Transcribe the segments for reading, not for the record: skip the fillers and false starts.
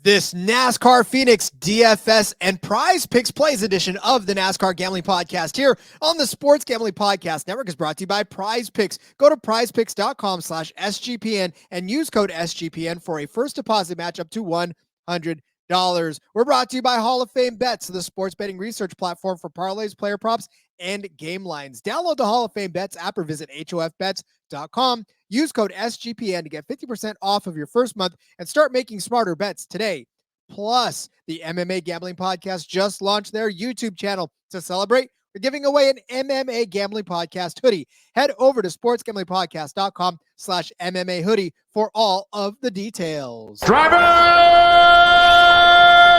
This NASCAR Phoenix DFS and PrizePicks Plays edition of the NASCAR Gambling Podcast here on the Sports Gambling Podcast Network is brought to you by PrizePicks. Go to prizepicks.com/SGPN and use code SGPN for a first deposit match up to $100. We're brought to you by Hall of Fame Bets, the sports betting research platform for parlays, player props, and game lines. Download the Hall of Fame Bets app or visit hofbets.com. Use code SGPN to get 50% off of your first month and start making smarter bets today. Plus, the MMA Gambling Podcast just launched their YouTube channel. To celebrate, we're giving away an MMA Gambling Podcast hoodie. Head over to sportsgamblingpodcast.com/MMA hoodie for all of the details. Driver,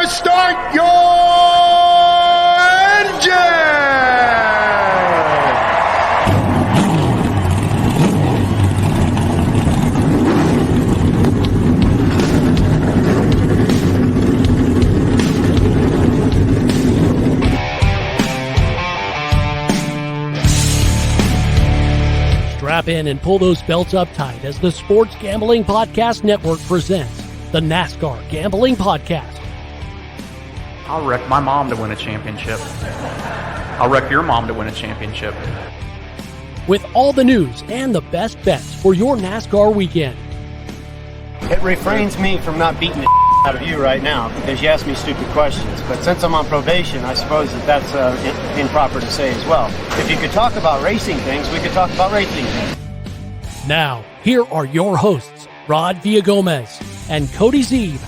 start your engine! Strap in and pull those belts up tight as the Sports Gambling Podcast Network presents the NASCAR Gambling Podcast. I'll wreck my mom to win a championship. I'll wreck your mom to win a championship. With all the news and the best bets for your NASCAR weekend. It refrains me from not beating the out of you right now because you ask me stupid questions. But since I'm on probation, I suppose that's improper to say as well. If you could talk about racing things, we could talk about racing things. Now, here are your hosts, Rod Villagomez and Cody Zeeb.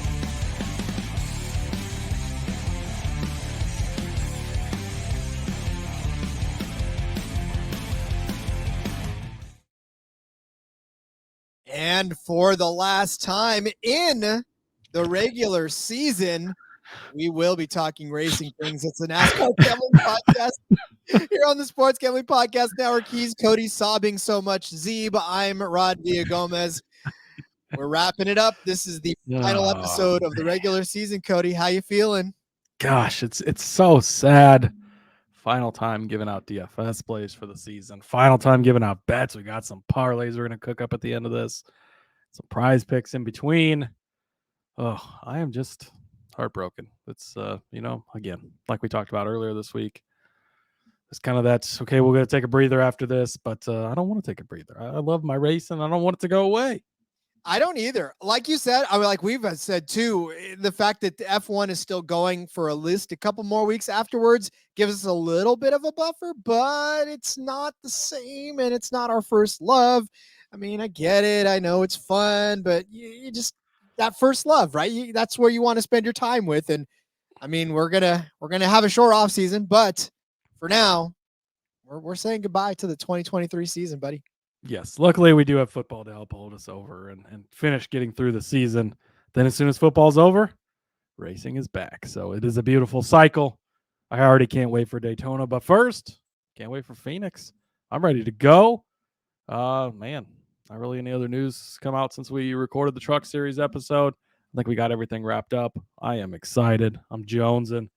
And for the last time in the regular season, we will be talking racing things. It's the NASCAR Gambling Podcast here on the Sports Gambling Podcast Network. He's Cody sobbing so much. Zeeb, I'm Rod Villagomez. We're wrapping it up. This is the final episode of the regular season. Cody, how you feeling? Gosh, it's so sad. Final time giving out DFS plays for the season. Final time giving out bets. We got some parlays we're going to cook up at the end of this. Some prize picks in between. Oh, I am just heartbroken. It's, again, like we talked about earlier this week, it's kind of that's, okay, we're going to take a breather after this, but I don't want to take a breather. I love my race, and I don't want it to go away. I don't either. Like you said, I mean, like we've said too, the fact that the F1 is still going for at least a couple more weeks afterwards gives us a little bit of a buffer, but it's not the same, and it's not our first love. I mean, I get it. I know it's fun, but you just, that first love, right? That's where you want to spend your time with. And I mean, we're gonna have a short off season, but for now, we're saying goodbye to the 2023 season, buddy. Yes, luckily we do have football to help hold us over and finish getting through the season. Then as soon as football's over, racing is back. So it is a beautiful cycle. I already can't wait for Daytona, but first, can't wait for Phoenix. I'm ready to go. Man, not really any other news come out since we recorded the Truck Series episode. I think we got everything wrapped up. I am excited. I'm jonesing.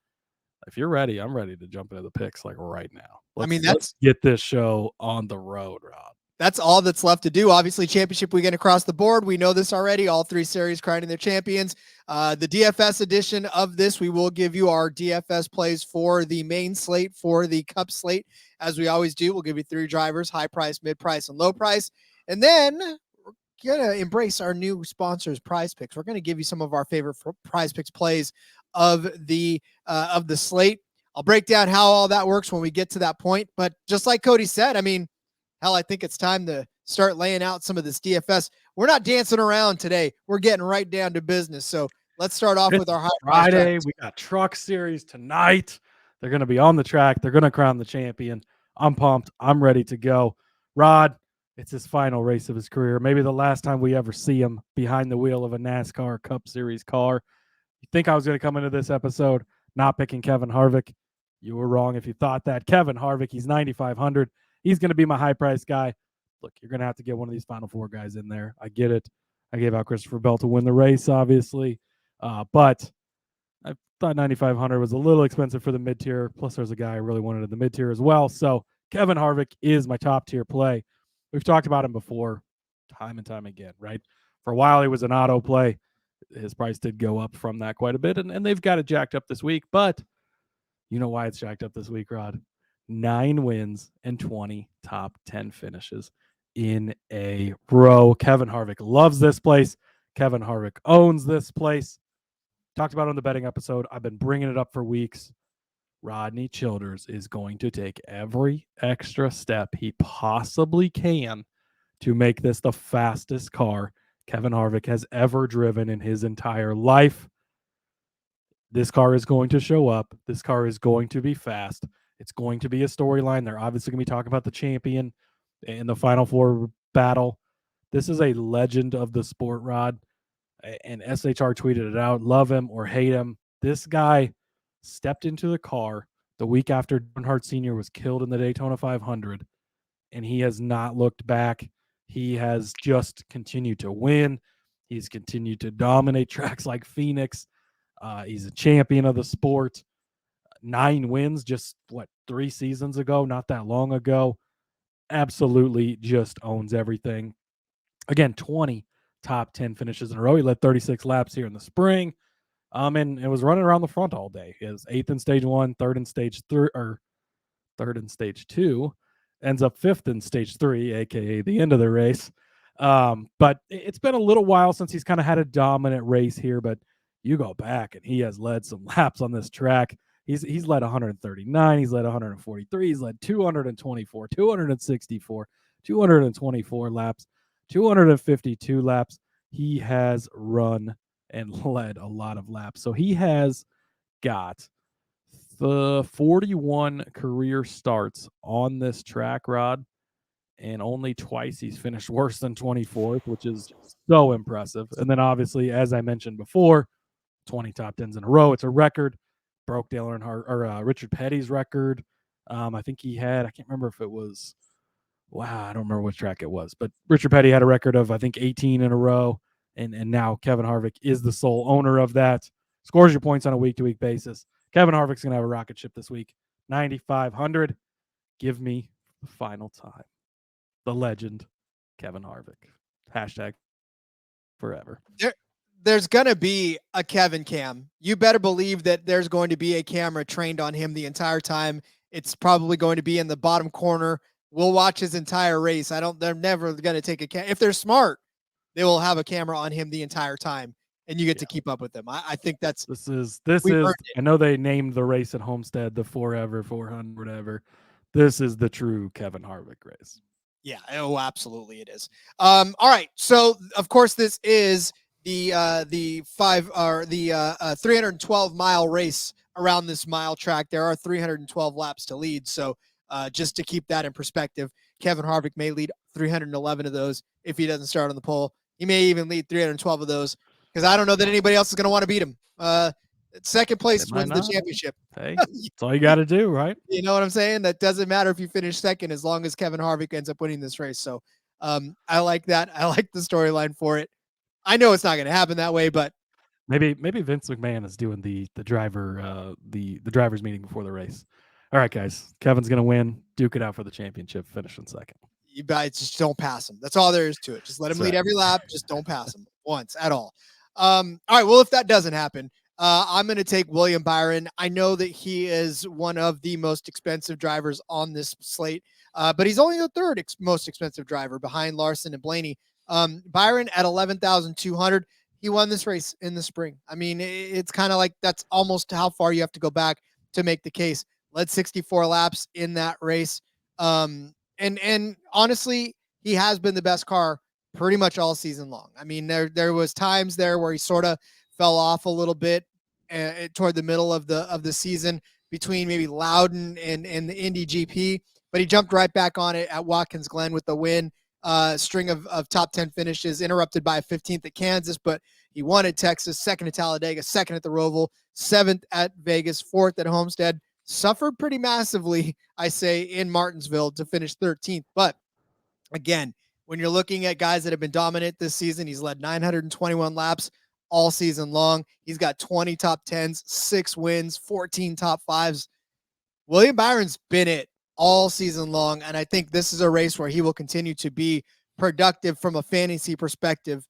If you're ready, I'm ready to jump into the picks like right now. Let's get this show on the road, Rob. That's all that's left to do. Obviously, championship weekend across the board. We know this already. All three series crowning their champions. The DFS edition of this, we will give you our DFS plays for the main slate, for the Cup slate. As we always do, we'll give you three drivers: high price, mid price, and low price. And then we're going to embrace our new sponsors, PrizePicks. We're going to give you some of our favorite PrizePicks plays of the slate. I'll break down how all that works when we get to that point. But just like Cody said, I mean, hell, I think it's time to start laying out some of this DFS. We're not dancing around today. We're getting right down to business. So let's start off with our high Friday. We got Truck Series tonight. They're going to be on the track. They're going to crown the champion. I'm pumped. I'm ready to go. Rod, it's his final race of his career. Maybe the last time we ever see him behind the wheel of a NASCAR Cup Series car. You think I was going to come into this episode not picking Kevin Harvick? You were wrong if you thought that. Kevin Harvick, he's 9,500. He's going to be my high-priced guy. Look, you're going to have to get one of these Final Four guys in there. I get it. I gave out Christopher Bell to win the race, obviously. But I thought 9,500 was a little expensive for the mid-tier. Plus, there's a guy I really wanted in the mid-tier as well. So Kevin Harvick is my top-tier play. We've talked about him before time and time again, right? For a while, he was an auto play. His price did go up from that quite a bit, and they've got it jacked up this week. But you know why it's jacked up this week, Rod? 9 wins and 20 top 10 finishes in a row. Kevin Harvick loves this place. Kevin Harvick owns this place. Talked about it on the betting episode. I've been bringing it up for weeks. Rodney Childers is going to take every extra step he possibly can to make this the fastest car Kevin Harvick has ever driven in his entire life. This car is going to show up. This car is going to be fast. It's going to be a storyline. They're obviously going to be talking about the champion in the Final Four battle. This is a legend of the sport, Rod. And SHR tweeted it out. Love him or hate him. This guy stepped into the car the week after Earnhardt Sr. was killed in the Daytona 500, and he has not looked back. He has just continued to win. He's continued to dominate tracks like Phoenix. He's a champion of the sport. 9 wins just, 3 seasons ago, not that long ago. Absolutely just owns everything. Again, 20 top 10 finishes in a row. He led 36 laps here in the spring. And it was running around the front all day. He was 8th in stage 1, 3rd in stage 3, or 3rd in stage 2, ends up 5th in stage 3, aka the end of the race. But it's been a little while since he's kind of had a dominant race here, but you go back and he has led some laps on this track. He's led 139, he's led 143, he's led 224, 264, 224 laps, 252 laps. He has run and led a lot of laps. So he has got the 41 career starts on this track, Rod, and only twice he's finished worse than 24th, which is so impressive. And then obviously, as I mentioned before, 20 top 10s in a row. It's a record. Broke Dale Earnhardt or Richard Petty's record. I think he had, I can't remember if it was, I don't remember which track it was, but Richard Petty had a record of, I think, 18 in a row. And now Kevin Harvick is the sole owner of that. Scores your points on a week-to-week basis. Kevin Harvick's going to have a rocket ship this week. 9,500. Give me the final time. The legend, Kevin Harvick. Hashtag forever. There's going to be a Kevin cam. You better believe that there's going to be a camera trained on him the entire time. It's probably going to be in the bottom corner. We'll watch his entire race. They're never going to take a cam. If they're smart, they will have a camera on him the entire time, and you get to keep up with them. I think that's this is. I know they named the race at Homestead the Forever 400, whatever. This is the true Kevin Harvick race. Yeah. Oh, absolutely, it is. All right. So, of course, this is the 312 mile race around this mile track. There are 312 laps to lead. So, just to keep that in perspective, Kevin Harvick may lead 311 of those if he doesn't start on the pole. He may even lead 312 of those because I don't know that anybody else is going to want to beat him. Second place wins the championship. Hey, that's all you got to do, right? You know what I'm saying? That doesn't matter if you finish second as long as Kevin Harvick ends up winning this race. So I like that. I like the storyline for it. I know it's not going to happen that way, but maybe Vince McMahon is doing the drivers meeting before the race. All right, guys. Kevin's going to win. Duke it out for the championship. Finish in second. You guys just don't pass him. That's all there is to it. Just let him lead every lap. Just don't pass him once at all. All right. Well, if that doesn't happen, I'm going to take William Byron. I know that he is one of the most expensive drivers on this slate, but he's only the third most expensive driver behind Larson and Blaney. Byron at 11,200. He won this race in the spring. I mean, it's kind of like that's almost how far you have to go back to make the case. Led 64 laps in that race. And honestly, he has been the best car pretty much all season long. I mean, there was times there where he sort of fell off a little bit toward the middle of the season between maybe Loudon and the Indy GP, but he jumped right back on it at Watkins Glen with the win. String of top 10 finishes, interrupted by a 15th at Kansas, but he won at Texas, second at Talladega, second at the Roval, 7th at Vegas, 4th at Homestead. Suffered pretty massively, I say, in Martinsville to finish 13th. But again, when you're looking at guys that have been dominant this season, he's led 921 laps all season long. He's got 20 top 10s, 6 wins, 14 top 5s. William Byron's been it all season long, and I think this is a race where he will continue to be productive from a fantasy perspective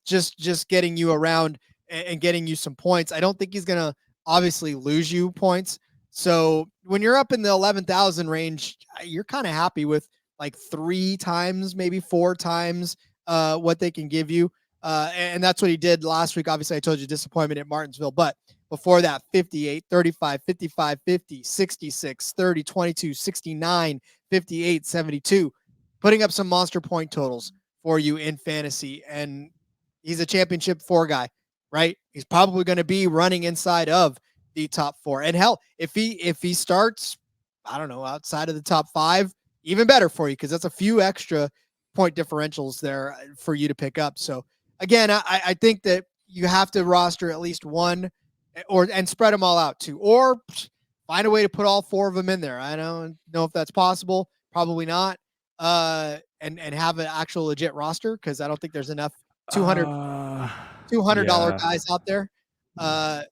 just getting you around and getting you some points. I don't think he's going to obviously lose you points. So when you're up in the 11,000 range, you're kind of happy with like 3 times, maybe 4 times what they can give you. And that's what he did last week. Obviously, I told you disappointment at Martinsville, but before that, 58, 35, 55, 50, 66, 30, 22, 69, 58, 72, putting up some monster point totals for you in fantasy. And he's a championship 4 guy, right? He's probably going to be running inside of the top 4. And hell, if he starts, I don't know, outside of the top 5, even better for you, because that's a few extra point differentials there for you to pick up. So again, I think that you have to roster at least 1 and spread them all out too, or find a way to put all 4 of them in there. I don't know if that's possible. Probably not. And have an actual legit roster, because I don't think there's enough $200 guys out there.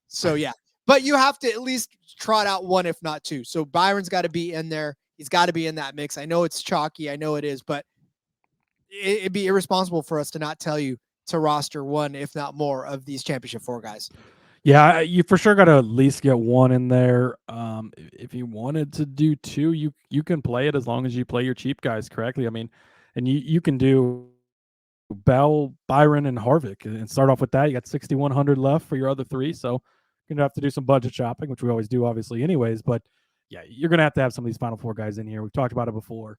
So yeah, but you have to at least trot out 1, if not 2. So Byron's got to be in there. He's got to be in that mix. I know it's chalky. I know it is, but it'd be irresponsible for us to not tell you to roster 1, if not more, of these championship 4 guys. Yeah, you for sure got to at least get 1 in there. If you wanted to do 2, you can play it as long as you play your cheap guys correctly. I mean, and you can do Bell, Byron, and Harvick and start off with that. You got 6,100 left for your other 3, so you're gonna have to do some budget shopping, which we always do, obviously, anyways. But yeah, you're gonna have to have some of these final 4 guys in here. We've talked about it before.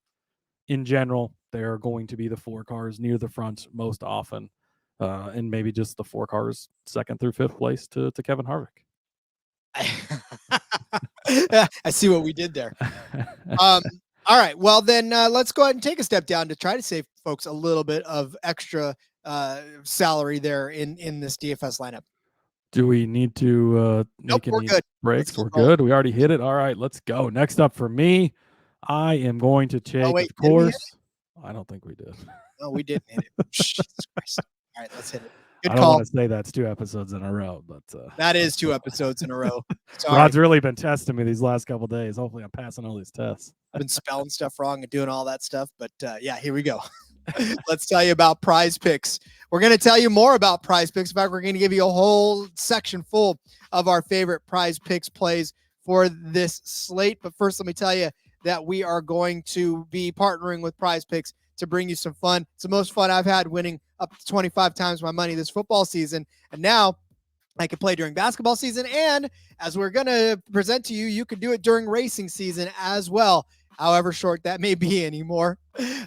In general, they're going to be the 4 cars near the front most often. And maybe just the 4 cars 2nd through 5th place to Kevin Harvick. I see what we did there. All right. Well, then let's go ahead and take a step down to try to save folks a little bit of extra salary there in this DFS lineup. Do we need to make any breaks? We're good. We already hit it. All right, let's go. Next up for me, I am going to take, of course. I don't think we did. No, we didn't hit it. Jesus Christ. All right, let's hit it. Good I don't want to say that's 2 episodes in a row, but that is 2 episodes in a row. Sorry. Rod's really been testing me these last couple of days. Hopefully, I'm passing all these tests. I've been spelling stuff wrong and doing all that stuff, but yeah, here we go. Let's tell you about PrizePicks. We're going to tell you more about PrizePicks. In fact, we're going to give you a whole section full of our favorite PrizePicks plays for this slate. But first, let me tell you that we are going to be partnering with PrizePicks to bring you some fun. It's the most fun I've had, winning up to 25 times my money this football season. And now I can play during basketball season. And as we're going to present to you, you can do it during racing season as well, however short that may be anymore.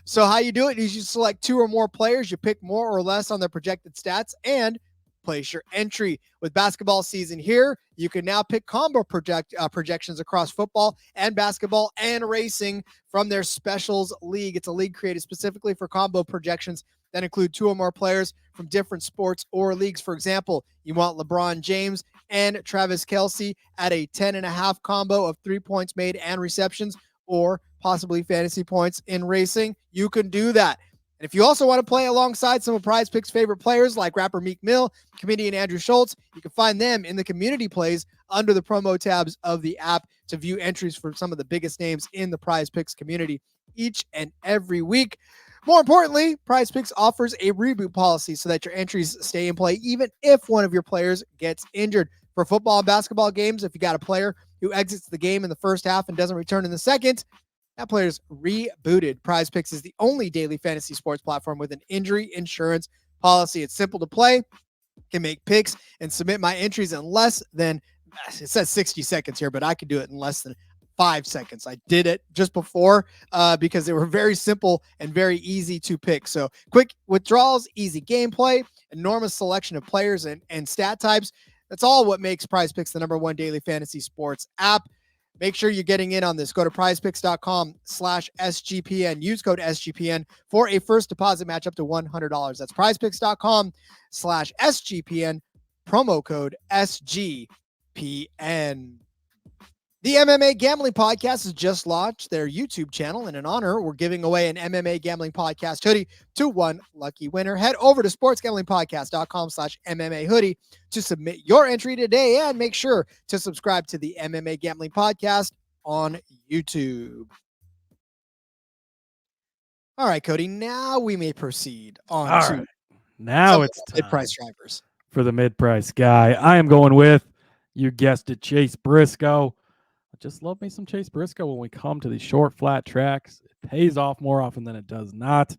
So how you do it is you select 2 or more players. You pick more or less on their projected stats and place your entry. With basketball season here, you can now pick combo projections across football and basketball and racing from their specials league. It's a league created specifically for combo projections that include 2 or more players from different sports or leagues. For example, you want LeBron James and Travis Kelce at a 10.5 combo of 3 points made and receptions, or possibly fantasy points in racing. You can do that. And if you also want to play alongside some of PrizePicks' favorite players like rapper Meek Mill, comedian Andrew Schultz, you can find them in the community plays under the promo tabs of the app to view entries for some of the biggest names in the PrizePicks community each and every week. More importantly, PrizePicks offers a reboot policy so that your entries stay in play even if one of your players gets injured. For football and basketball games, if you got a player who exits the game in the first half and doesn't return in the second, that player's rebooted. PrizePicks is the only daily fantasy sports platform with an injury insurance policy. It's simple to play. Can make picks and submit my entries in less than, it says 60 seconds here, but I could do it in less than 5 seconds. I did it just before because they were very simple and very easy to pick. So quick withdrawals, easy gameplay, enormous selection of players and stat types. That's all what makes PrizePicks the #1 daily fantasy sports app. Make sure you're getting in on this. Go to prizepicks.com/SGPN. Use code SGPN for a first deposit match up to $100. That's prizepicks.com/SGPN. Promo code SGPN. The MMA Gambling Podcast has just launched their YouTube channel, and in honor, we're giving away an MMA Gambling Podcast hoodie to one lucky winner. Head over to sportsgamblingpodcast.com/MMA hoodie to submit your entry today, and make sure to subscribe to the MMA Gambling Podcast on YouTube. All right, Cody, now we may proceed on to Now it's time mid-price drivers. for the mid-price guy. I am going with, you guessed it, Chase Briscoe. I just love me some Chase Briscoe when we come to these short, flat tracks. It pays off more often than it does not.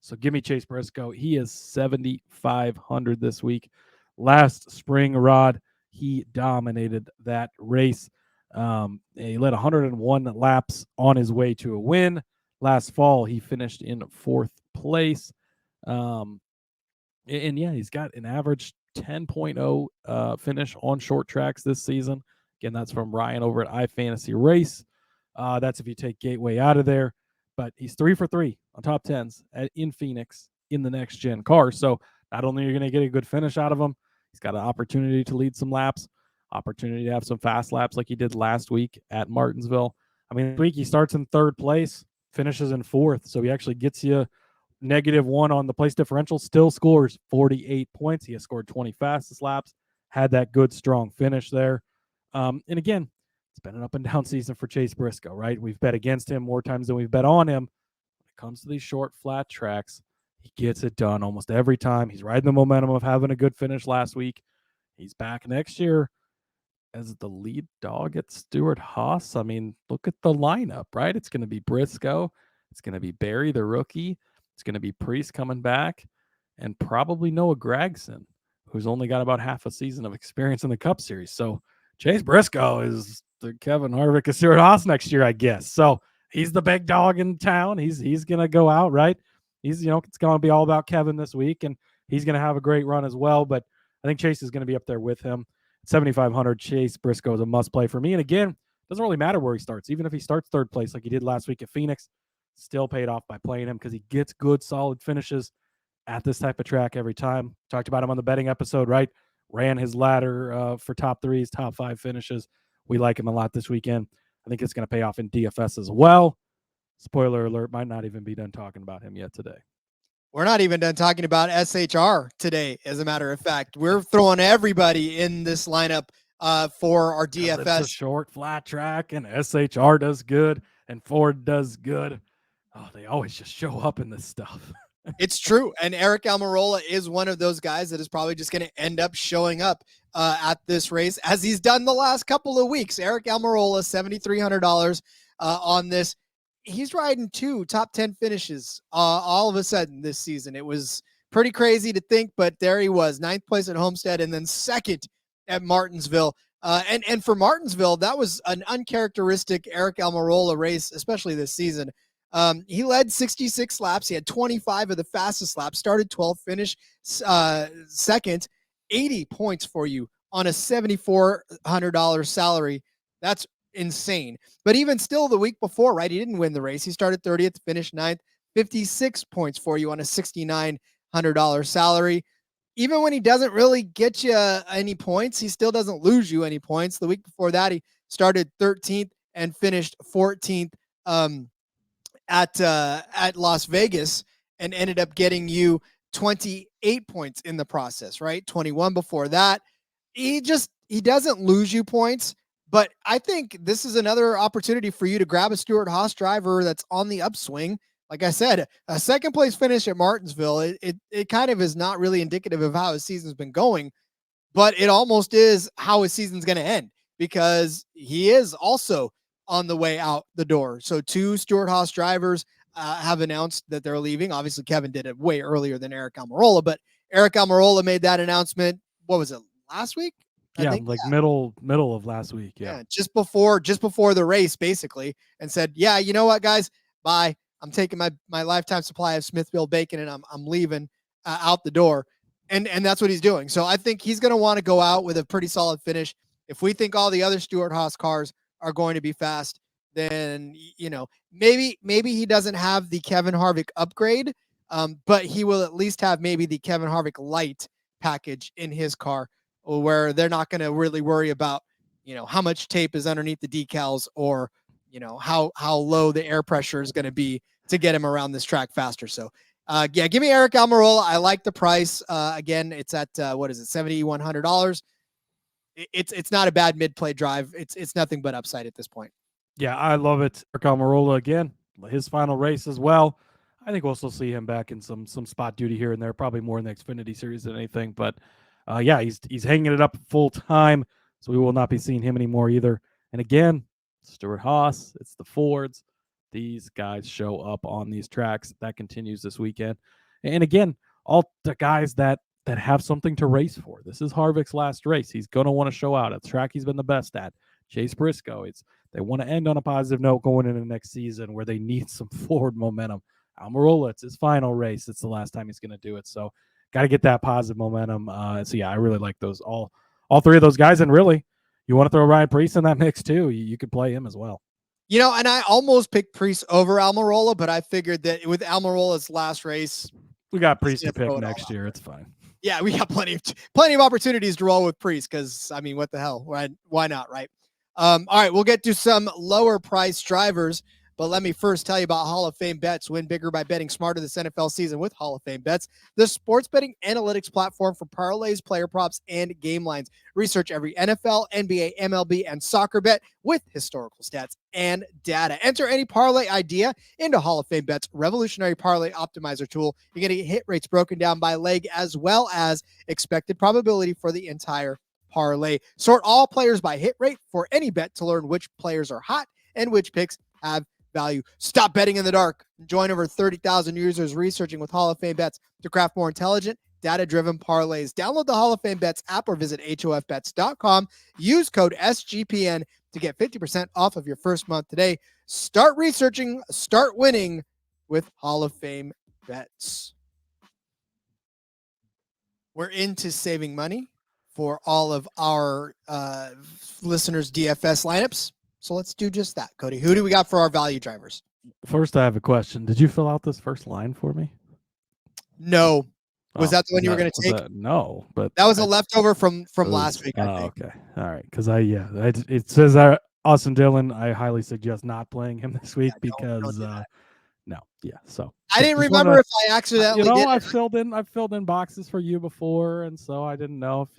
So give me Chase Briscoe. He is 7,500 this week. Last spring, Rod, he dominated that race. He led 101 laps on his way to a win. Last fall, he finished in 4th place. And yeah, he's got an average 10.0 finish on short tracks this season. Again, that's from Ryan over at iFantasy Race. That's if you take Gateway out of there. But he's 3 for 3 on top 10s in Phoenix in the next gen car. So not only are you going to get a good finish out of him, he's got an opportunity to lead some laps, opportunity to have some fast laps like he did last week at Martinsville. I mean, this week he starts in 3rd place, finishes in 4th. So he actually gets you -1 on the place differential, still scores 48 points. He has scored 20 fastest laps, had that good, strong finish there. And again, it's been an up and down season for Chase Briscoe, right? We've bet against him more times than we've bet on him. When it comes to these short, flat tracks, he gets it done almost every time. He's riding the momentum of having a good finish last week. He's back next year as the lead dog at Stewart-Haas. I mean, look at the lineup, right? It's going to be Briscoe. It's going to be Barry, the rookie. It's going to be Priest coming back, and probably Noah Gragson, who's only got about half a season of experience in the Cup Series. So Chase Briscoe is the Kevin Harvick of Stewart-Haas next year, I guess. So he's the big dog in town. He's going to go out, right? It's going to be all about Kevin this week, and he's going to have a great run as well. But I think Chase is going to be up there with him. 7,500, Chase Briscoe is a must play for me. And again, it doesn't really matter where he starts. Even if he starts 3rd place like he did last week at Phoenix, still paid off by playing him because he gets good, solid finishes at this type of track every time. Talked about him on the betting episode, right? Ran his ladder for top 3s, top 5 finishes. We like him a lot this weekend. I think it's going to pay off in DFS as well. Spoiler alert, might not even be done talking about him yet today. We're not even done talking about SHR today, as a matter of fact. We're throwing everybody in this lineup for our DFS. It's a short, flat track, and SHR does good, and Ford does good. Oh, they always just show up in this stuff. It's true. And Eric Almirola is one of those guys that is probably just going to end up showing up at this race, as he's done the last couple of weeks. Eric Almirola, $7,300 on this. He's riding 2 top 10 finishes all of a sudden this season. It was pretty crazy to think, but there he was, 9th place at Homestead and then 2nd at Martinsville. And for Martinsville, that was an uncharacteristic Eric Almirola race, especially this season. He led 66 laps. He had 25 of the fastest laps, started 12th, finished 2nd, 80 points for you on a $7,400 salary. That's insane. But even still, the week before, right, he didn't win the race. He started 30th, finished 9th, 56 points for you on a $6,900 salary. Even when he doesn't really get you any points, he still doesn't lose you any points. The week before that, he started 13th and finished 14th at Las Vegas and ended up getting you 28 points in the process, right? 21 before that. He doesn't lose you points. But I think this is another opportunity for you to grab a Stewart-Haas driver that's on the upswing. Like I said, a 2nd place finish at Martinsville, it kind of is not really indicative of how his season's been going, but it almost is how his season's going to end, because he is also on the way out the door. So 2 Stewart-Haas drivers have announced that they're leaving. Obviously, Kevin did it way earlier than Eric Almirola, but Eric Almirola made that announcement. What was it, last week? Middle of last week. Yeah. Just before the race, basically, and said, yeah, you know what, guys, bye. I'm taking my lifetime supply of Smithfield bacon and I'm leaving out the door. And that's what he's doing. So I think he's going to want to go out with a pretty solid finish. If we think all the other Stewart-Haas cars are going to be fast, then, maybe he doesn't have the Kevin Harvick upgrade, but he will at least have maybe the Kevin Harvick light package in his car, where they're not going to really worry about, how much tape is underneath the decals, or, how low the air pressure is going to be to get him around this track faster. So, give me Eric Almirola. I like the price. Again, it's at, $7,100. It's not a bad mid-play drive. It's nothing but upside at this point. Yeah, I love it. Eric Almirola again, his final race as well. I think we'll still see him back in some spot duty here and there, probably more in the Xfinity Series than anything. But yeah, he's hanging it up full time, so we will not be seeing him anymore either. And again, Stuart Haas, it's the Fords. These guys show up on these tracks. That continues this weekend. And again, all the guys that have something to race for. This is Harvick's last race. He's going to want to show out at the track he's been the best at. Chase Briscoe, they want to end on a positive note going into the next season where they need some forward momentum. Almirola, it's his final race. It's the last time he's going to do it. So got to get that positive momentum. So yeah, I really like those all three of those guys. And really, you want to throw Ryan Preece in that mix too. You could play him as well. You know, and I almost picked Preece over Almirola, but I figured that with Almirola's last race, we got Preece to pick next year. It's fine. Yeah, we got plenty of opportunities to roll with Preece because, I mean, what the hell? Why not, right? All right, we'll get to some lower price drivers, but let me first tell you about Hall of Fame Bets. Win bigger by betting smarter this NFL season with Hall of Fame Bets, the sports betting analytics platform for parlays, player props, and game lines. Research every NFL, NBA, MLB, and soccer bet with historical stats and data. Enter any parlay idea into Hall of Fame Bets revolutionary parlay optimizer tool. You're going to get hit rates broken down by leg as well as expected probability for the entire parlay. Sort all players by hit rate for any bet to learn which players are hot and which picks have value. Stop betting in the dark. Join over 30,000 users researching with Hall of Fame Bets to craft more intelligent, data-driven parlays. Download the Hall of Fame Bets app or visit hofbets.com. Use code SGPN to get 50% off of your first month today. Start researching, start winning with Hall of Fame Bets. We're into saving money for all of our listeners' DFS lineups. So let's do just that, Cody. Who do we got for our value drivers? First, I have a question. Did you fill out this first line for me? No. Was that the one you were going to take? No, but that was a leftover from last week. I think. Okay. All right. Because it says Austin Dillon. I highly suggest not playing him this week because no. Yeah. So I didn't remember if I accidentally did. I've filled in boxes for you before, and so I didn't know if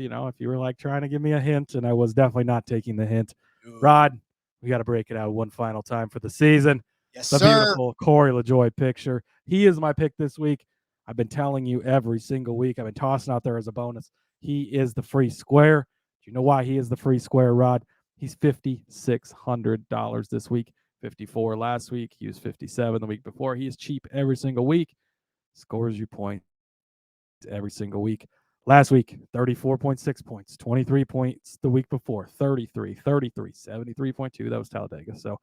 you were like trying to give me a hint, and I was definitely not taking the hint. Ooh. Rod, we got to break it out one final time for the season. Yes, the sir. Beautiful Corey LaJoie picture. He is my pick this week. I've been telling you every single week. I've been tossing out there as a bonus. He is the free square. Do you know why he is the free square, Rod? He's $5,600 this week. 54 last week. He was 57 the week before. He is cheap every single week. Scores you points every single week. Last week, 34.6 points, 23 points the week before, 33, 73.2. That was Talladega. So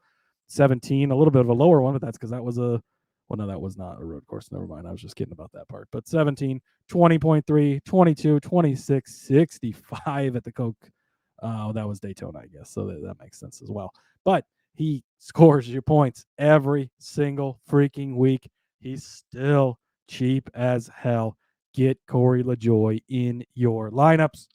17, a little bit of a lower one, but that's because that was that was not a road course. Never mind. I was just kidding about that part. But 17, 20.3, 22, 26, 65 at the Coke. That was Daytona, I guess. So that makes sense as well. But he scores your points every single freaking week. He's still cheap as hell. Get Corey LaJoie in your lineups.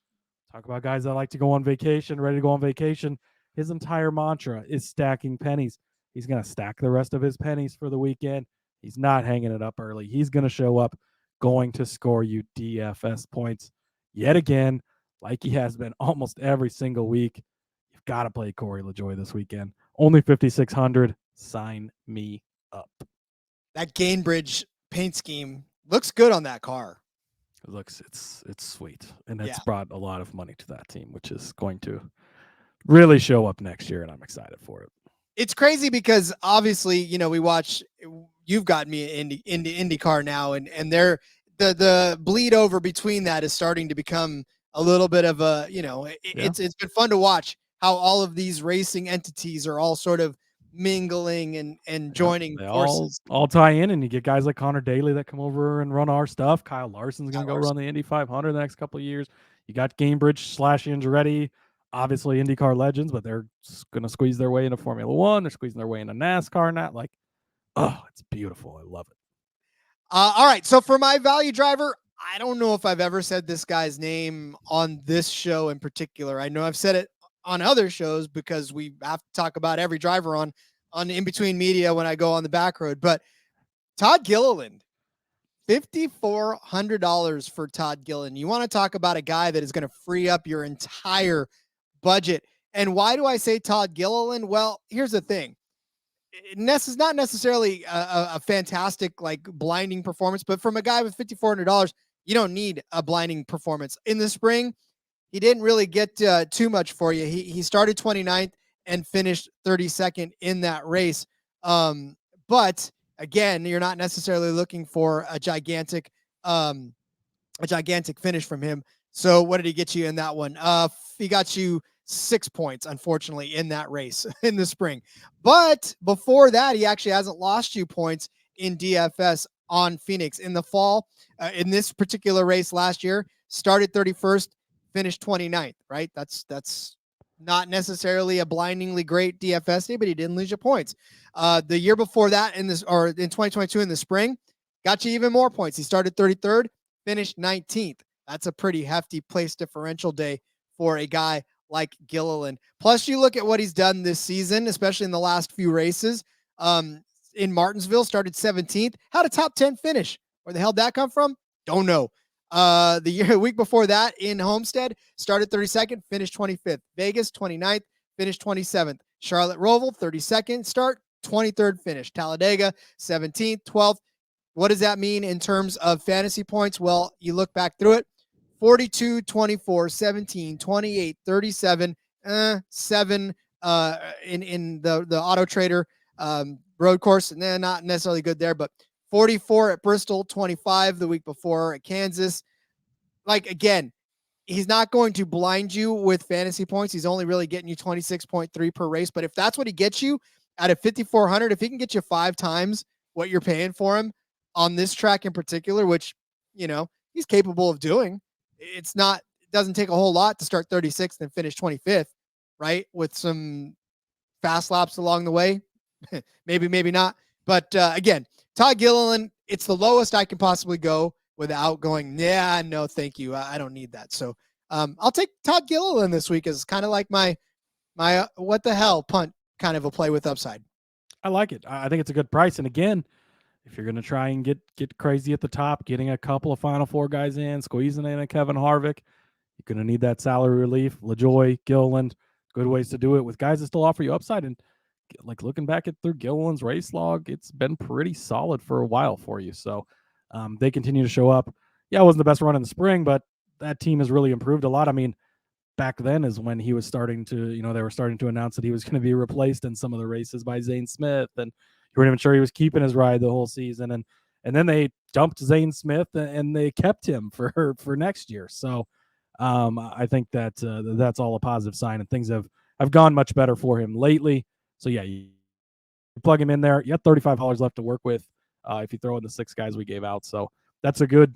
Talk about guys that like to go on vacation, ready to go on vacation. His entire mantra is stacking pennies. He's going to stack the rest of his pennies for the weekend. He's not hanging it up early. He's going to show up, going to score you DFS points yet again, like he has been almost every single week. You've got to play Corey LaJoie this weekend. Only 5,600. Sign me up. That Gainbridge paint scheme looks good on that car. It looks, it's sweet, and it's brought a lot of money to that team, which is going to really show up next year, and I'm excited for it. It's crazy because obviously, we watch. You've got me into IndyCar now, and the bleed over between that is starting to become a little bit of a it's been fun to watch how all of these racing entities are all sort of mingling and joining forces. All tie in, and you get guys like Connor Daly that come over and run our stuff. Kyle Larson's going to go run the Indy 500 the next couple of years. You got Gainbridge / Andretti, obviously IndyCar legends, but they're going to squeeze their way into Formula One. They're squeezing their way into NASCAR. It's beautiful. I love it. All right. So for my value driver, I don't know if I've ever said this guy's name on this show in particular. I know I've said it on other shows because we have to talk about every driver on In Between Media when I go on the back road. But Todd Gilliland, $5,400 for Todd Gilliland. You want to talk about a guy that is going to free up your entire budget. And why do I say Todd Gilliland? Well, here's the thing. Ness is not necessarily a fantastic, like blinding performance, but from a guy with $5,400, you don't need a blinding performance. In the spring, he didn't really get too much for you. He started 29th and finished 32nd in that race. But again, you're not necessarily looking for a gigantic finish from him. So what did he get you in that one? He got you 6 points, unfortunately, in that race in the spring. But before that, he actually hasn't lost you points in DFS on Phoenix. In the fall, in this particular race last year, started 31st, finished 29th, right? That's not necessarily a blindingly great DFS day, but he didn't lose your points. The year before that, in 2022 in the spring, got you even more points. He started 33rd, finished 19th. That's a pretty hefty place differential day for a guy like Gilliland. Plus, you look at what he's done this season, especially in the last few races. In Martinsville, started 17th, had a top 10 finish. Where the hell did that come from? Don't know. The week before that in Homestead, started 32nd, finished 25th. Vegas, 29th, finished 27th. Charlotte Roval, 32nd start, 23rd finish. Talladega, 17th, 12th. What does that mean in terms of fantasy points? Well, you look back through it. 42, 24, 17, 28, 37, 7 in the Auto Trader road course. And not necessarily good there, but 44 at Bristol, 25 the week before at Kansas. Like, again, he's not going to blind you with fantasy points. He's only really getting you 26.3 per race. But if that's what he gets you at a 5,400, if he can get you 5 times what you're paying for him on this track in particular, which, he's capable of doing, it doesn't take a whole lot to start 36th and finish 25th, right? With some fast laps along the way. maybe not. But again, Todd Gilliland, it's the lowest I can possibly go without going, yeah, no, thank you. I don't need that. So I'll take Todd Gilliland this week as kind of like my what the hell punt kind of a play with upside. I like it. I think it's a good price. And again, if you're going to try and get crazy at the top, getting a couple of Final Four guys in, squeezing in a Kevin Harvick, you're going to need that salary relief. LaJoie, Gilliland, good ways to do it with guys that still offer you upside. And like looking back at through Gilliland's race log, it's been pretty solid for a while for you. So they continue to show up. Yeah, it wasn't the best run in the spring, but that team has really improved a lot. I mean, back then is when he was starting to, they were starting to announce that he was going to be replaced in some of the races by Zane Smith, and you weren't even sure he was keeping his ride the whole season. And then they dumped Zane Smith and they kept him for next year. So I think that that's all a positive sign, and things have gone much better for him lately. So yeah, you plug him in there. You have $35 left to work with if you throw in the 6 guys we gave out. So that's a good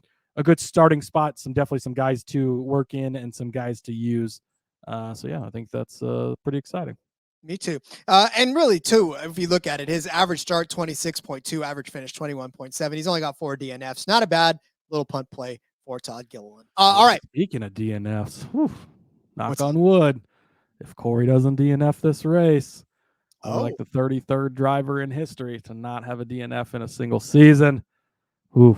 starting spot. Definitely some guys to work in and some guys to use. So yeah, I think that's pretty exciting. Me too. And really too, if you look at it, his average start 26.2, average finish 21.7. He's only got 4 DNFs. Not a bad little punt play for Todd Gilliland. All right. Speaking of DNFs, knock on wood. If Corey doesn't DNF this race, like the 33rd driver in history to not have a DNF in a single season. I'm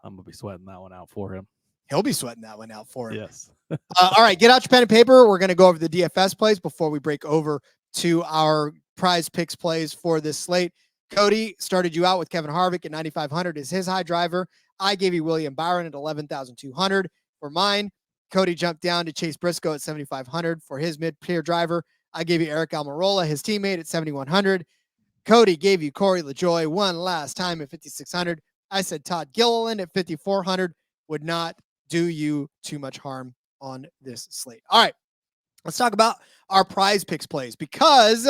going to be sweating that one out for him. He'll be sweating that one out for him. Yes. All right, get out your pen and paper. We're going to go over the DFS plays before we break over to our PrizePicks plays for this slate. Cody started you out with Kevin Harvick at 9,500 as his high driver. I gave you William Byron at 11,200 for mine. Cody jumped down to Chase Briscoe at 7,500 for his mid-tier driver. I gave you Eric Almirola, his teammate, at 7,100. Cody gave you Corey LaJoie one last time at 5,600. I said Todd Gilliland at 5,400 would not do you too much harm on this slate. All right, let's talk about our PrizePicks plays, because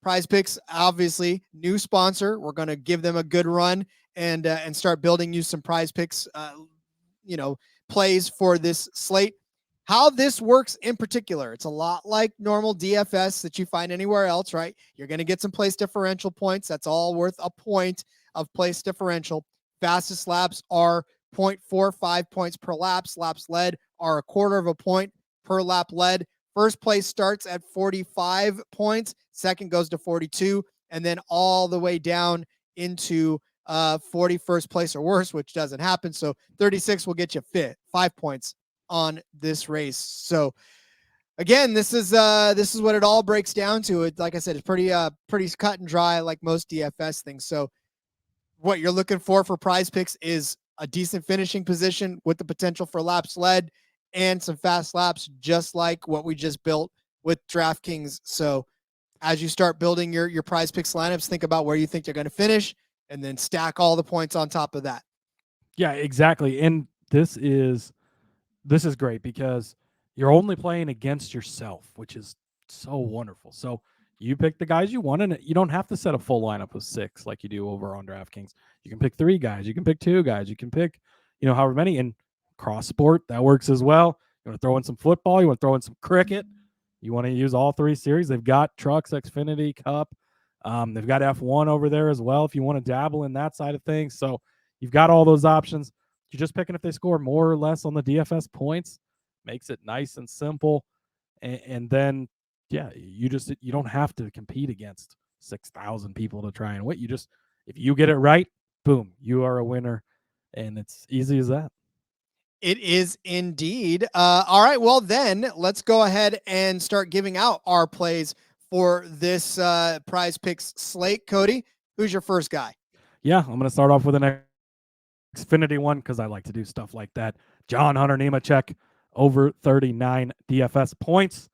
PrizePicks, obviously, new sponsor. We're going to give them a good run and start building you some PrizePicks, plays for this slate. How this works in particular, it's a lot like normal DFS that you find anywhere else, right? You're going to get some place differential points. That's all worth a point of place differential. Fastest laps are 0.45 points per lap. Laps led are 1/4 of a point per lap led. First place starts at 45 points. Second goes to 42, and then all the way down into 41st place or worse, which doesn't happen. So 36 will get you 5 points on this race. So again, this is what it all breaks down to. It, like I said, it's pretty cut and dry, like most DFS things. So what you're looking for Prize Picks is a decent finishing position with the potential for laps led and some fast laps, just like what we just built with DraftKings. So as you start building your Prize Picks lineups, think about where you think you're going to finish and then stack all the points on top of that. Yeah, exactly. And this is great because you're only playing against yourself, which is so wonderful. So you pick the guys you want, and you don't have to set a full lineup of 6 like you do over on DraftKings. You can pick 3 guys. You can pick 2 guys. You can pick, however many. And cross sport, that works as well. You want to throw in some football. You want to throw in some cricket. You want to use all 3 series. They've got trucks, Xfinity, Cup. They've got F1 over there as well if you want to dabble in that side of things. So you've got all those options. You're just picking if they score more or less on the DFS points. Makes it nice and simple. And then, yeah, you don't have to compete against 6,000 people to try and win. If you get it right, boom, you are a winner. And it's easy as that. It is indeed. All right, well then let's go ahead and start giving out our plays for this Prize Picks slate. Cody, who's your first guy? Yeah, I'm going to start off with an Xfinity one because I like to do stuff like that. John Hunter Nemechek over 39 DFS points.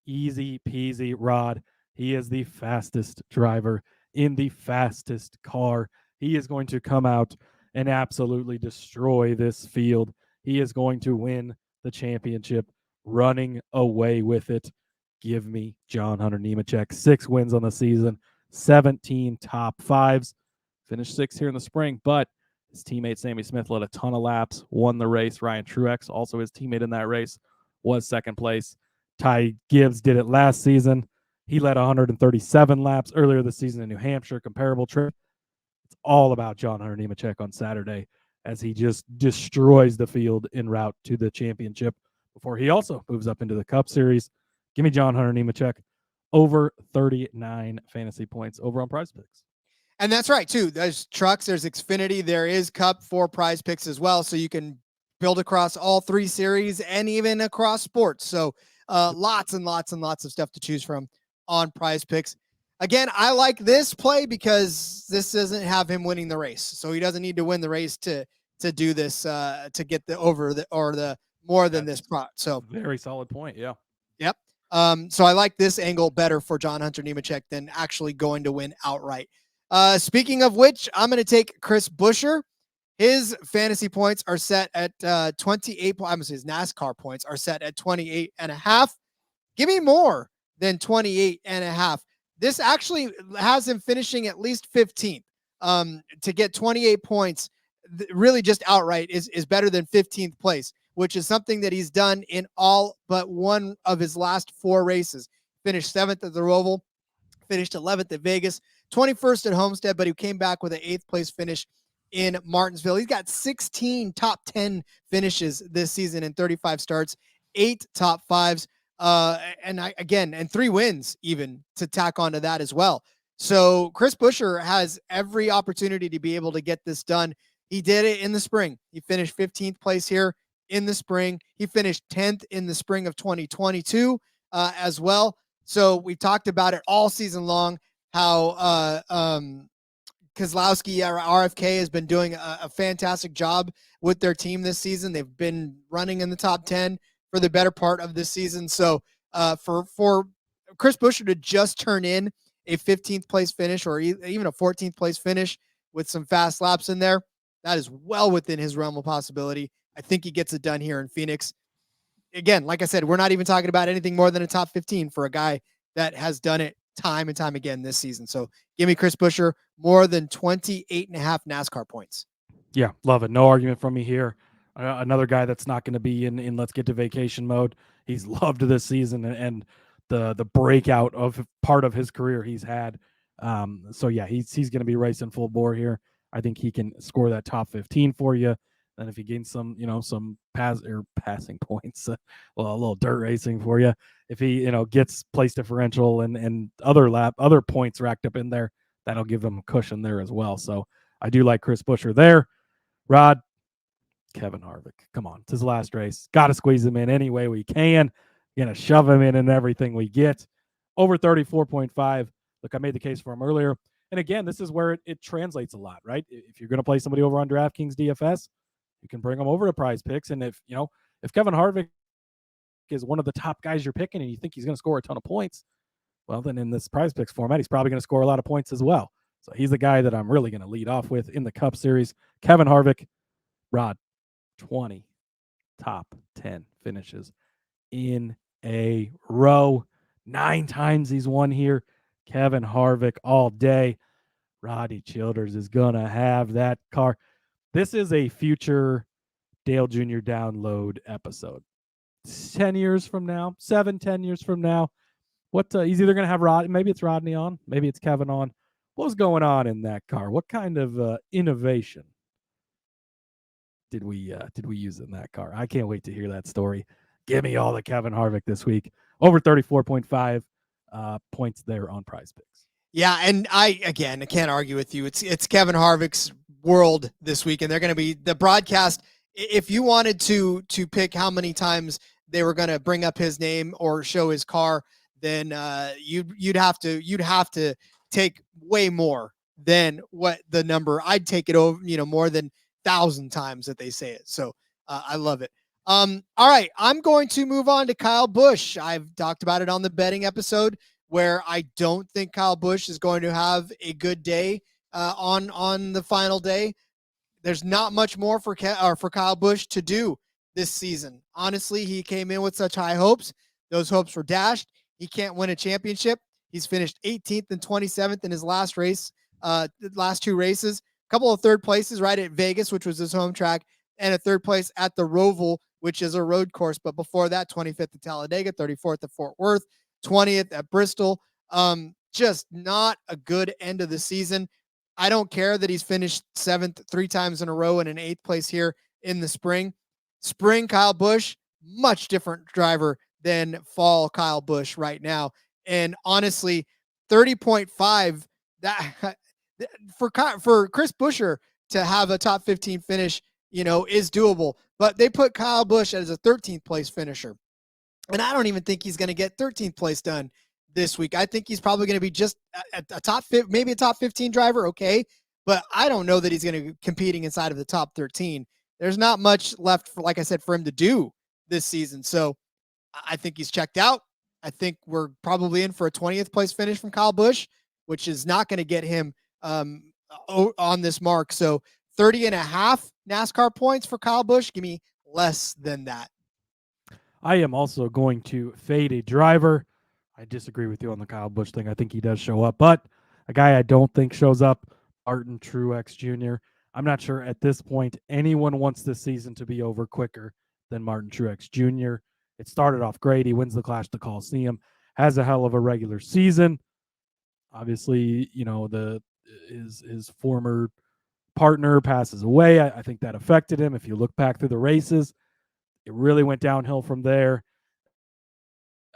Easy peasy, Rod. He is the fastest driver in the fastest car. He is going to come out and absolutely destroy this field. He is going to win the championship, running away with it. Give me John Hunter Nemechek. 6 wins on the season, 17 top 5s. Finished 6th here in the spring, but his teammate Sammy Smith led a ton of laps, won the race. Ryan Truex, also his teammate in that race, was 2nd place. Ty Gibbs did it last season. He led 137 laps earlier this season in New Hampshire, comparable trip. It's all about John Hunter Nemechek on Saturday as he just destroys the field en route to the championship before he also moves up into the Cup Series. Give me John Hunter Nemechek over 39 fantasy points over on Prize Picks. And that's right, too. There's trucks, there's Xfinity, there is Cup for Prize Picks as well. So you can build across all 3 series and even across sports. So lots and lots and lots of stuff to choose from on Prize Picks. Again, I like this play because this doesn't have him winning the race. So he doesn't need to win the race to do this, to get the over the or the more than this prop. So very solid point. Yeah. Yep. So I like this angle better for John Hunter Nemechek than actually going to win outright. Speaking of which, I'm going to take Chris Buescher. His fantasy points are set at 28. I'm going to say his NASCAR points are set at 28.5. Give me more than 28.5. This actually has him finishing at least 15th. To get 28 points, really just outright is better than 15th place, which is something that he's done in all but one of his last 4 races. Finished 7th at the Roval, finished 11th at Vegas, 21st at Homestead, but he came back with an 8th place finish in Martinsville. He's got 16 top 10 finishes this season in 35 starts, 8 top 5s, and 3 wins even to tack onto that as well. So Chris Buescher has every opportunity to be able to get this done. He did it in the spring. He finished 15th place here in the spring. He finished 10th in the spring of 2022 as well. So we talked about it all season long, how Keselowski, RFK, has been doing a fantastic job with their team this season. They've been running in the top 10 for the better part of this season. So for Chris Buescher to just turn in a 15th place finish or even a 14th place finish with some fast laps in there, that is well within his realm of possibility. I think he gets it done here in Phoenix. Again, like I said, we're not even talking about anything more than a top 15 for a guy that has done it time and time again this season. So give me Chris Buescher more than 28.5 NASCAR points. Yeah, love it. No argument from me here. Another guy that's not going to be in let's get to vacation mode. He's loved this season and the breakout of part of his career he's had. So yeah, he's going to be racing full bore here. I think he can score that top 15 for you. And if he gains some passing points, a little dirt racing for you. If he, gets place differential and other points racked up in there, that'll give him a cushion there as well. So I do like Chris Buescher there. Rod, Kevin Harvick, come on, it's his last race. Got to squeeze him in any way we can. Going to shove him in everything we get. Over 34.5. Look, I made the case for him earlier. And again, this is where it translates a lot, right? If you're going to play somebody over on DraftKings DFS, you can bring them over to PrizePicks. And if Kevin Harvick is one of the top guys you're picking and you think he's going to score a ton of points, well, then in this PrizePicks format, he's probably going to score a lot of points as well. So he's the guy that I'm really going to lead off with in the Cup Series. Kevin Harvick, Rod, 20 top 10 finishes in a row. 9 times he's won here. Kevin Harvick all day. Roddy Childers is going to have that car. This is a future Dale Jr. download episode. 10 years from now, 10 years from now, he's either going to have maybe it's Rodney on, maybe it's Kevin on. What was going on in that car? What kind of innovation did we use in that car? I can't wait to hear that story. Give me all the Kevin Harvick this week. Over 34.5 points there on PrizePicks. Yeah, and I can't argue with you. It's Kevin Harvick's world this week, and they're going to be the broadcast. If you wanted to pick how many times they were going to bring up his name or show his car, then you'd have to take way more than what the number. I'd take it over, more than 1,000 times that they say it. So I love it. All right, I'm going to move on to Kyle Busch. I've talked about it on the betting episode where I don't think Kyle Busch is going to have a good day on the final day. There's not much more for Kyle Busch to do this season. Honestly, he came in with such high hopes. Those hopes were dashed. He can't win a championship. He's finished 18th and 27th in his last race, last 2 races. A couple of third places right at Vegas, which was his home track, and a third place at the Roval, which is a road course. But before that, 25th at Talladega, 34th at Fort Worth, 20th at Bristol. Just not a good end of the season. I don't care that he's finished 7th 3 times in a row and an 8th place here in the spring. Spring Kyle Busch, much different driver than fall Kyle Busch right now. And honestly, 30.5 that for Chris Buescher to have a top 15 finish, is doable. But they put Kyle Busch as a 13th place finisher. And I don't even think he's going to get 13th place done this week. I think he's probably going to be just a top 5, maybe a top 15 driver. Okay. But I don't know that he's going to be competing inside of the top 13. There's not much left like I said, for him to do this season. So I think he's checked out. I think we're probably in for a 20th place finish from Kyle Busch, which is not going to get him on this mark. So 30.5 NASCAR points for Kyle Busch. Give me less than that. I am also going to fade a driver. I disagree with you on the Kyle Busch thing. I think he does show up, but a guy I don't think shows up, Martin Truex Jr. I'm not sure at this point anyone wants this season to be over quicker than Martin Truex Jr. It started off great. He wins the Clash at the Coliseum, has a hell of a regular season. Obviously, his former partner passes away. I think that affected him. If you look back through the races, it really went downhill from there.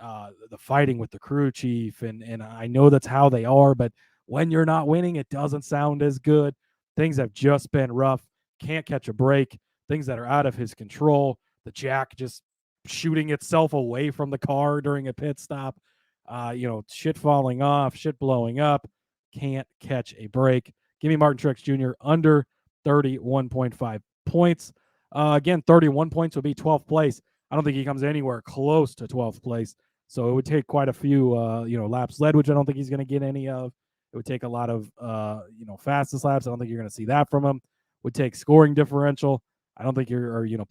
The fighting with the crew chief, and I know that's how they are, but when you're not winning, it doesn't sound as good. Things have just been rough. Can't catch a break. Things that are out of his control. The jack just shooting itself away from the car during a pit stop. Shit falling off, shit blowing up. Can't catch a break. Give me Martin Truex Jr. under 31.5 points. Again, 31 points would be 12th place. I don't think he comes anywhere close to 12th place. So it would take quite a few, laps led, which I don't think he's going to get any of. It would take a lot of, fastest laps. I don't think you're going to see that from him. Would take scoring differential. I don't think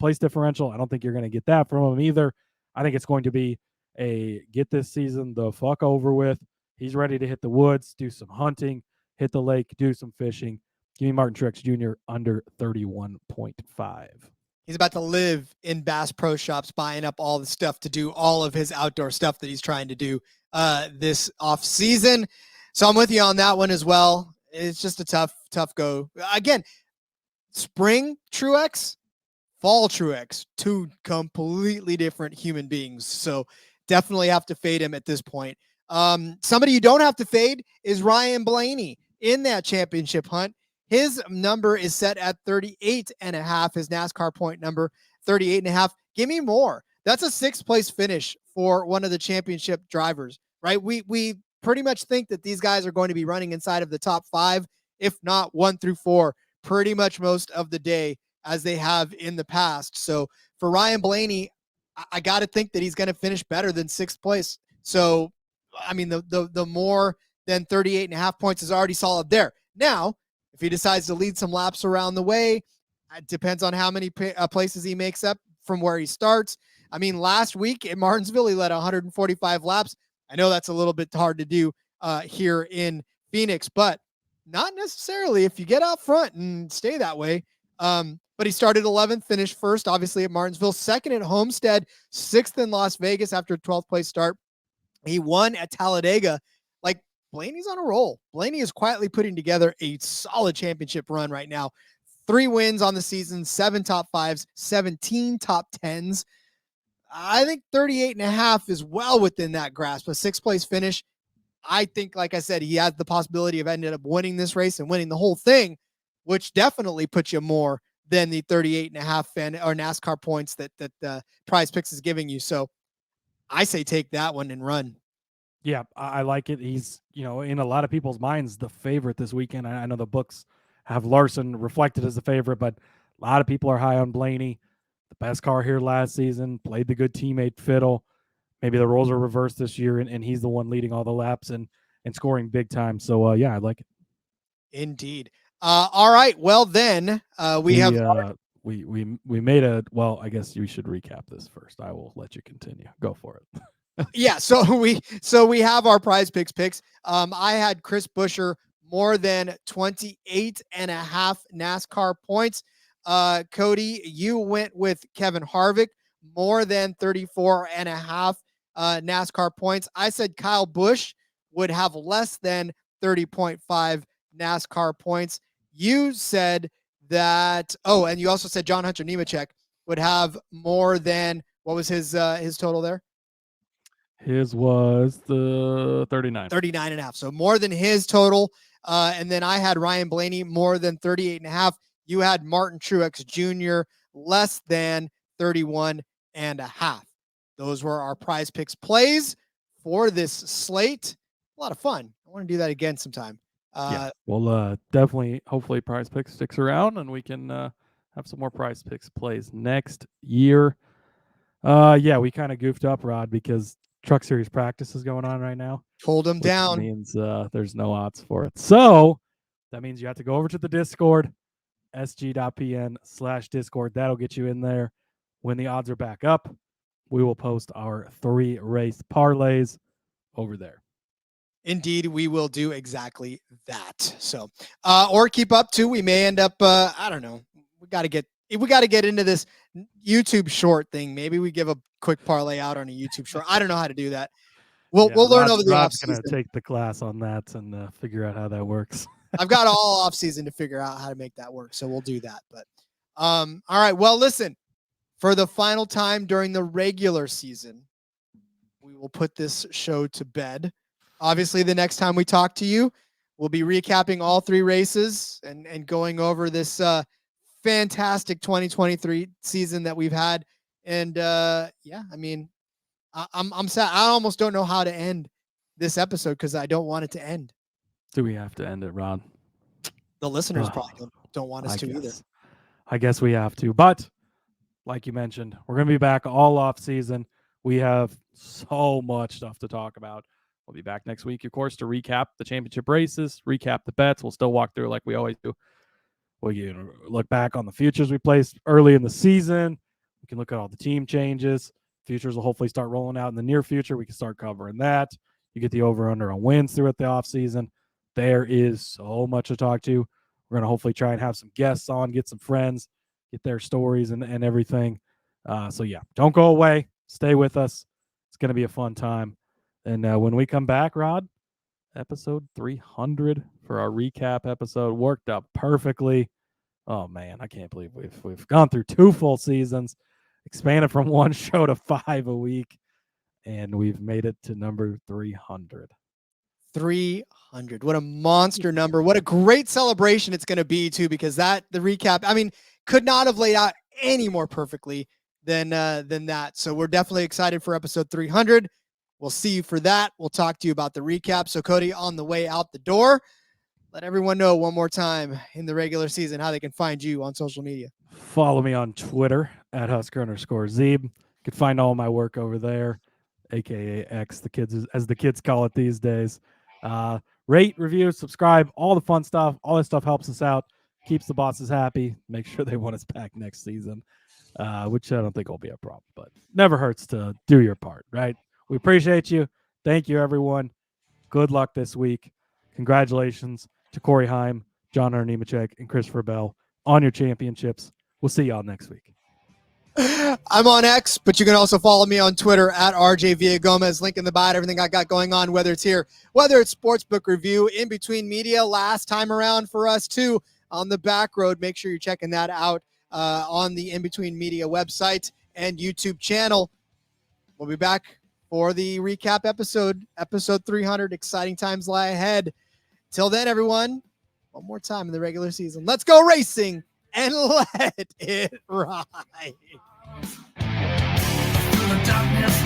place differential. I don't think you're going to get that from him either. I think it's going to be a get this season the fuck over with. He's ready to hit the woods, do some hunting, hit the lake, do some fishing. Give me Martin Truex Jr. under 31.5. He's about to live in Bass Pro Shops, buying up all the stuff to do all of his outdoor stuff that he's trying to do this off season. So I'm with you on that one as well. It's just a tough go. Again, spring Truex, fall Truex, 2 completely different human beings. So definitely have to fade him at this point. Somebody you don't have to fade is Ryan Blaney in that championship hunt. His number is set at 38.5. His NASCAR point number, 38.5. Give me more. that's a 6th place finish for one of the championship drivers, right? We pretty much think that these guys are going to be running inside of the top 5, if not 1 through 4, pretty much most of the day as they have in the past. So for Ryan Blaney, I got to think that he's going to finish better than 6th place. So, I mean, the more than 38.5 points is already solid there. Now, if he decides to lead some laps around the way, it depends on how many places he makes up from where he starts. I mean, last week at Martinsville, he led 145 laps. I know that's a little bit hard to do here in Phoenix, but not necessarily if you get out front and stay that way. But he started 11th, finished 1st, obviously, at Martinsville, 2nd at Homestead, 6th in Las Vegas after a 12th place start. He won at Talladega. Like, Blaney's on a roll. Blaney is quietly putting together a solid championship run right now. 3 wins on the season, 7 top 5s, 17 top 10s. I think 38.5 is well within that grasp. A 6th place finish. I think, like I said, he has the possibility of ending up winning this race and winning the whole thing, which definitely puts you more than the 38.5 or NASCAR points that PrizePicks is giving you. So I say take that one and run. Yeah, I like it. He's, in a lot of people's minds, the favorite this weekend. I know the books have Larson reflected as the favorite, but a lot of people are high on Blaney. The best car here last season, played the good teammate fiddle. Maybe the roles are reversed this year, and he's the one leading all the laps and scoring big time. So, yeah, I like it. Indeed. All right. Well, then we made a, well, I guess you should recap this first. I will let you continue. Go for it. Yeah. So we have our PrizePicks picks. I had Chris Buescher more than 28.5 NASCAR points. Cody, you went with Kevin Harvick more than 34.5 NASCAR points. I said Kyle Busch would have less than 30.5 NASCAR points. You said that, and you also said John Hunter Nemechek would have more than, what was his total there? His was the 39. 39.5. So more than his total. And then I had Ryan Blaney more than 38.5. You had Martin Truex Jr. less than 31.5. Those were our PrizePicks plays for this slate. A lot of fun. I want to do that again sometime. Yeah, we'll definitely, hopefully PrizePicks sticks around and we can have some more PrizePicks plays next year. Yeah, we kind of goofed up, Rod, because Truck Series practice is going on right now. Hold them down. Means there's no odds for it. So that means you have to go over to the Discord, sg.pn/Discord. That'll get you in there. When the odds are back up, we will post our 3 race parlays over there. Indeed, we will do exactly that. So, or keep up to, we may end up, I don't know. We got to get into this YouTube short thing. Maybe we give a quick parlay out on a YouTube short. I don't know how to do that. We'll learn over the offseason. Rod's going to take the class on that and figure out how that works. I've got all off season to figure out how to make that work. So we'll do that. But, all right. Well, listen, for the final time during the regular season, we will put this show to bed. Obviously, the next time we talk to you, we'll be recapping all 3 races and going over this fantastic 2023 season that we've had. And yeah, I mean, I'm sad. I almost don't know how to end this episode because I don't want it to end. Do we have to end it, Ron? The listeners probably don't want us to either. I guess we have to. But like you mentioned, we're going to be back all off season. We have so much stuff to talk about. We'll be back next week, of course, to recap the championship races, recap the bets. We'll still walk through like we always do. We'll look back on the futures we placed early in the season. We can look at all the team changes. Futures will hopefully start rolling out in the near future. We can start covering that. You get the over-under on wins throughout the offseason. There is so much to talk to. We're going to hopefully try and have some guests on, get some friends, get their stories and everything. So, yeah, don't go away. Stay with us. It's going to be a fun time. And when we come back, Rod, episode 300 for our recap episode worked out perfectly. Oh, man, I can't believe we've gone through 2 full seasons, expanded from 1 show to 5 a week, and we've made it to number 300. 300. What a monster number. What a great celebration it's going to be, too, because the recap, I mean, could not have laid out any more perfectly than that. So we're definitely excited for episode 300. We'll see you for that. We'll talk to you about the recap. So Cody, on the way out the door, let everyone know one more time in the regular season how they can find you on social media. Follow me on Twitter at Husker_Zeeb. You can find all my work over there, aka X, as the kids call it these days. Rate, review, subscribe, all the fun stuff. All that stuff helps us out, keeps the bosses happy, make sure they want us back next season, which I don't think will be a problem, but never hurts to do your part, right? We appreciate you. Thank you, everyone. Good luck this week. Congratulations to Corey Heim, John Nemechek, and Christopher Bell on your championships. We'll see y'all next week. I'm on X, but you can also follow me on Twitter at RJ Villagomez. Link in the bio, everything I got going on, whether it's here, whether it's Sportsbook Review, In Between Media, last time around for us too, on the back road. Make sure you're checking that out on the In Between Media website and YouTube channel. We'll be back for the recap episode 300. Exciting times lie ahead. Till then, everyone, one more time in the regular season. Let's go racing and let it ride. Through the darkness